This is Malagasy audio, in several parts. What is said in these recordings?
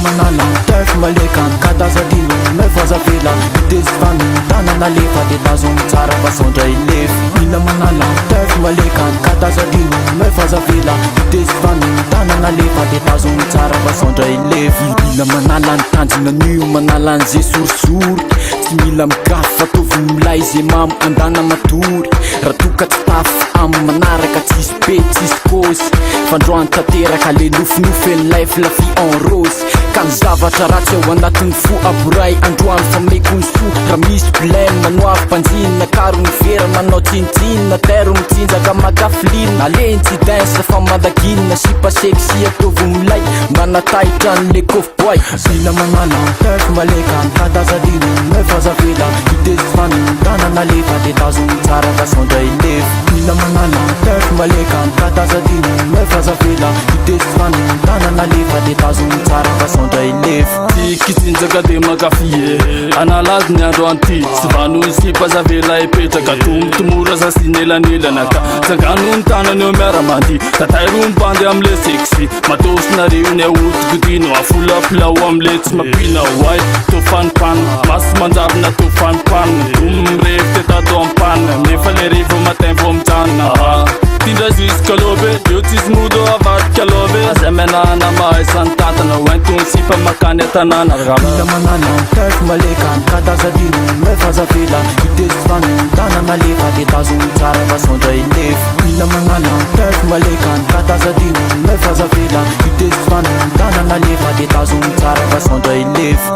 manala tef malekan katazadino mefazavela itezivano tanana lefa de tazony tsara fasondra ilefy mila manala tef malekan katazadino mefazavela itezivano tanana lefa de tazony tsara fasondra ilefy mila manala ny tanjonanio manala an'zay sorisory tsy mila migafy fatovy milay zay mamo andana matory raha toka tsy tafy amy manaraka tsisy be tsisy kôsy fandroany tateraka le nofinofy life la vie en rose ka ny zavatra ratsy ao anatin'ny fo aboray androany fa mekony so raha misy blème manoavy mpanjinina karo ny vera manao tsinitsinina tero mitsinjaka makafilina aleny tsy danse fa madaginina sy paseksy ataovy milay manatahitra an'le kofboy mila manala tef maleka katazadino mefazavela itezivano tanana lefa de tazony tsara fasondra ilefy mila manala tef maleka katazadino mefazavela itezivano tanana lefa de tazony tsara fasondra ilefy ty kitsinjaka de makafie analazy ny andro anty sy vanony sy pazavela epetraka tomtomora sasinyelanelana ka tsangano ny tanany eo miaramandy tatairony bandy amle sexy matosonareo ny aotikodino afulapilao amle tsy mapina way tofanipana masy manjavina tofanipana domrefy tetato ampana nefa le rivo matin vo mijanona tindra ziskalobe eo tsisy modo avadikalobe azay menana mahay santantana oentony sifa makany atanana mila manala tef maleka katazadino mefazavela itezivano tanana lefa de tazony tsara fasondra ilefy mila manala tef maleka katazadino mefazavela itezivano tanana lefa de tazony tsara fasondra ilefy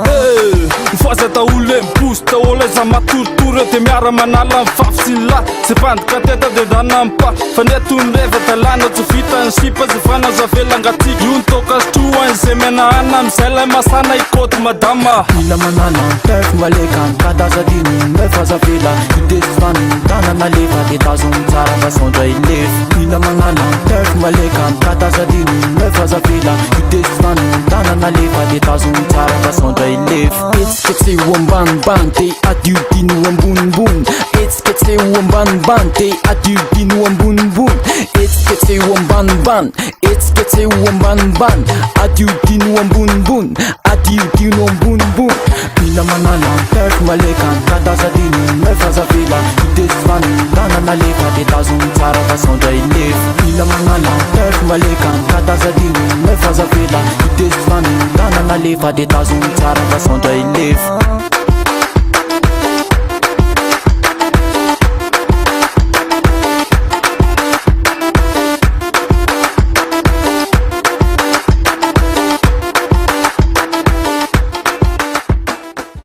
mifoasa taolo e miposy taolo za matoritory de miara manala mifafy sy la sy pandika teta de dana mpa fa netony reva talana tsy vita ny sipa sy fanazavela ngatsika io ny tokastroany zay menahana amizay lay masana ikoty madama mila manala tef maleka katazadino mefazavela itezivano tanana lefa de tazony tsara fasondra ilefy mila manala tef maleka katazadino mefazavela itezivano tanana lefa de tazony tsara fasondra ilefy etsiketseo ambanimbany te adiodino ambonimbony etsiketseo ambanimbany te adiodino ambonimbony etsiketseo ambanimbany etsiketseo ambanimbany adiodino ambonimbony adiodino ambonimbony mila manala tef maleka katazadino mefazavela itezivano tanana lefa de tazony tsara fasondra ilefy mila manala tef maleka katazadino mefazavela itezivano tanana lefa de tazony tsara fasondra ilefy